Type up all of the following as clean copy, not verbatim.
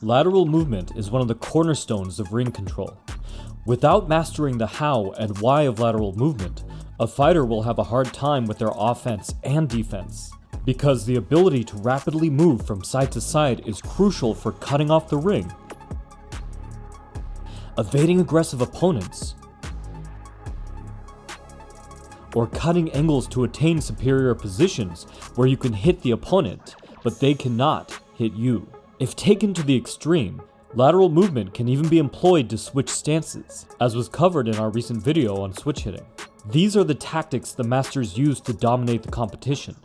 Lateral movement is one of the cornerstones of ring control. Without mastering the how and why of lateral movement, a fighter will have a hard time with their offense and defense, because the ability to rapidly move from side to side is crucial for cutting off the ring, evading aggressive opponents, or cutting angles to attain superior positions where you can hit the opponent, but they cannot hit you. If taken to the extreme, lateral movement can even be employed to switch stances, as was covered in our recent video on switch hitting. These are the tactics the masters use to dominate the competition,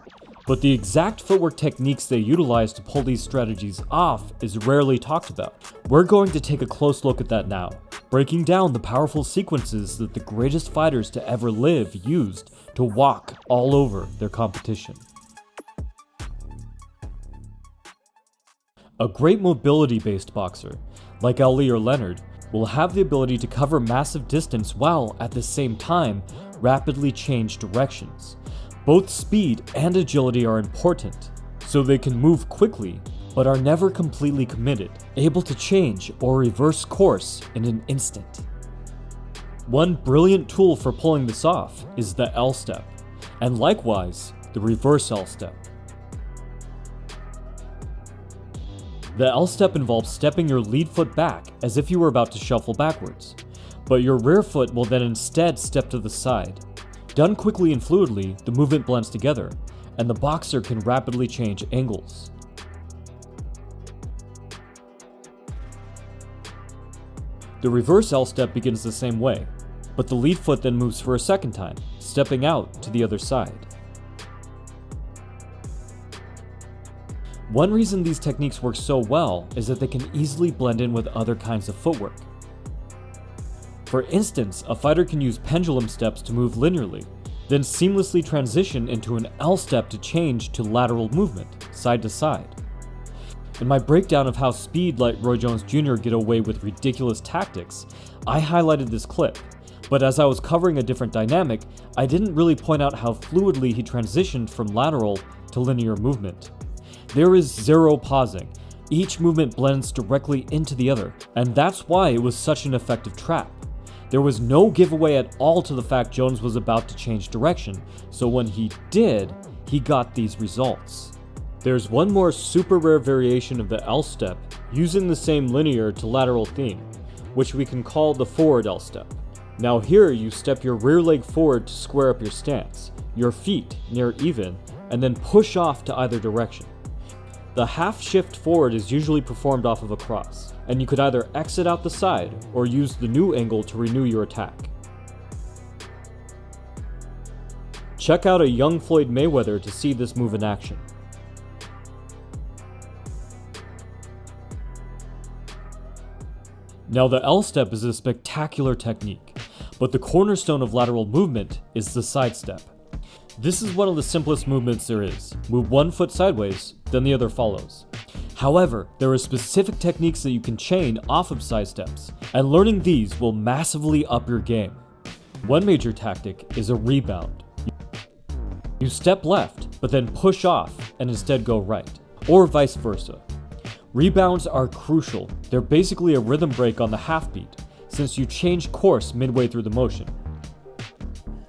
but the exact footwork techniques they utilize to pull these strategies off is rarely talked about. We're going to take a close look at that now, breaking down the powerful sequences that the greatest fighters to ever live used to walk all over their competition. A great mobility-based boxer, like Ali or Leonard, will have the ability to cover massive distance while, at the same time, rapidly change directions. Both speed and agility are important, so they can move quickly, but are never completely committed, able to change or reverse course in an instant. One brilliant tool for pulling this off is the L step, and likewise, the reverse L step. The L step involves stepping your lead foot back as if you were about to shuffle backwards, but your rear foot will then instead step to the side. Done quickly and fluidly, the movement blends together, and the boxer can rapidly change angles. The reverse L step begins the same way, but the lead foot then moves for a second time, stepping out to the other side. One reason these techniques work so well is that they can easily blend in with other kinds of footwork. For instance, a fighter can use pendulum steps to move linearly, then seamlessly transition into an L step to change to lateral movement, side to side. In my breakdown of how speed like Roy Jones Jr. get away with ridiculous tactics, I highlighted this clip, but as I was covering a different dynamic, I didn't really point out how fluidly he transitioned from lateral to linear movement. There is zero pausing. Each movement blends directly into the other, and that's why it was such an effective trap. There was no giveaway at all to the fact Jones was about to change direction, so when he did, he got these results. There's one more super rare variation of the L step using the same linear to lateral theme, which we can call the forward L step. Now here you step your rear leg forward to square up your stance, your feet near even, and then push off to either direction. The half shift forward is usually performed off of a cross, and you could either exit out the side or use the new angle to renew your attack. Check out a young Floyd Mayweather to see this move in action. Now the L step is a spectacular technique, but the cornerstone of lateral movement is the side step. This is one of the simplest movements there is. Move one foot sideways, then the other follows. However, there are specific techniques that you can chain off of side steps, and learning these will massively up your game. One major tactic is a rebound. You step left, but then push off and instead go right, or vice versa. Rebounds are crucial. They're basically a rhythm break on the half beat, since you change course midway through the motion.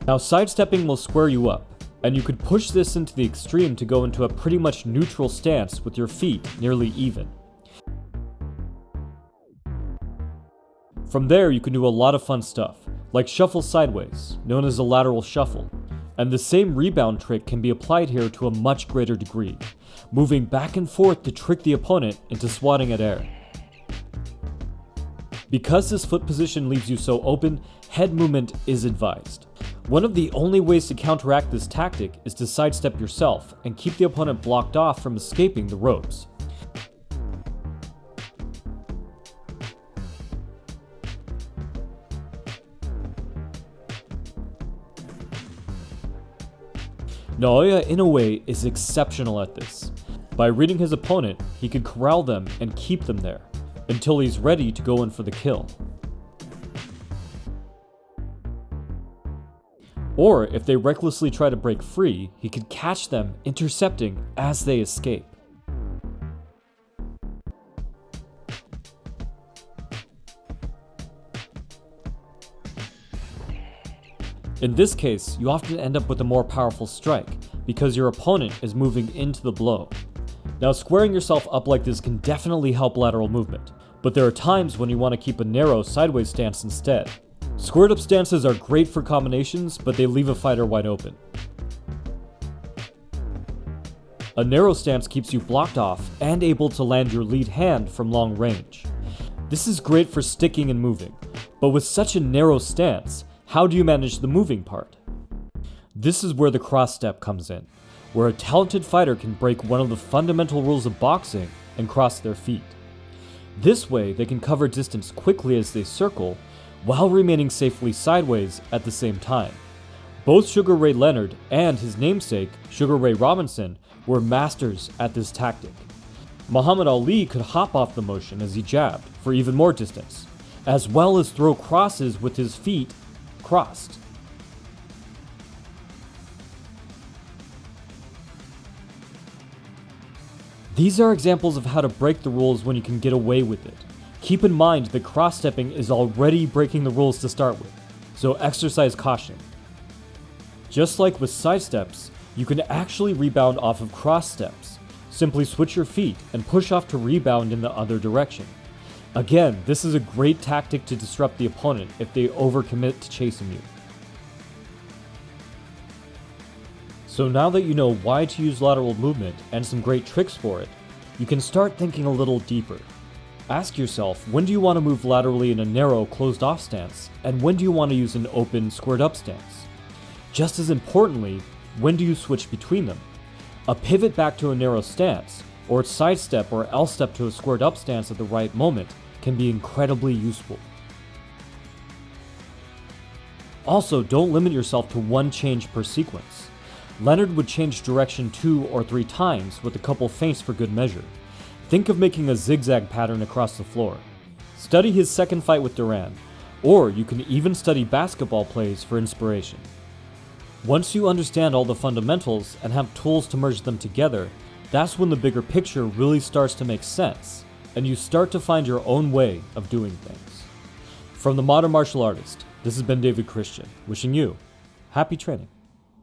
Now sidestepping will square you up, and you could push this into the extreme to go into a pretty much neutral stance with your feet nearly even. From there you can do a lot of fun stuff, like shuffle sideways, known as a lateral shuffle, and the same rebound trick can be applied here to a much greater degree, moving back and forth to trick the opponent into swatting at air. Because this foot position leaves you so open, head movement is advised. One of the only ways to counteract this tactic is to sidestep yourself and keep the opponent blocked off from escaping the ropes. Naoya Inoue is exceptional at this. By reading his opponent, he could corral them and keep them there, until he's ready to go in for the kill. Or if they recklessly try to break free, he could catch them, intercepting as they escape. In this case, you often end up with a more powerful strike, because your opponent is moving into the blow. Now, squaring yourself up like this can definitely help lateral movement, but there are times when you want to keep a narrow sideways stance instead. Squared up stances are great for combinations, but they leave a fighter wide open. A narrow stance keeps you blocked off and able to land your lead hand from long range. This is great for sticking and moving, but with such a narrow stance, how do you manage the moving part? This is where the cross step comes in, where a talented fighter can break one of the fundamental rules of boxing and cross their feet. This way, they can cover distance quickly as they circle, while remaining safely sideways at the same time. Both Sugar Ray Leonard and his namesake, Sugar Ray Robinson, were masters at this tactic. Muhammad Ali could hop off the motion as he jabbed for even more distance, as well as throw crosses with his feet crossed. These are examples of how to break the rules when you can get away with it. Keep in mind that cross-stepping is already breaking the rules to start with, so exercise caution. Just like with side steps, you can actually rebound off of cross steps. Simply switch your feet and push off to rebound in the other direction. Again, this is a great tactic to disrupt the opponent if they overcommit to chasing you. So now that you know why to use lateral movement and some great tricks for it, you can start thinking a little deeper. Ask yourself, when do you want to move laterally in a narrow, closed-off stance, and when do you want to use an open, squared-up stance? Just as importantly, when do you switch between them? A pivot back to a narrow stance, or sidestep or L-step to a squared-up stance at the right moment can be incredibly useful. Also, don't limit yourself to one change per sequence. Leonard would change direction 2 or 3 times with a couple feints for good measure. Think of making a zigzag pattern across the floor. Study his second fight with Duran, or you can even study basketball plays for inspiration. Once you understand all the fundamentals and have tools to merge them together, that's when the bigger picture really starts to make sense, and you start to find your own way of doing things. From the Modern Martial Artist, this has been David Christian, wishing you happy training.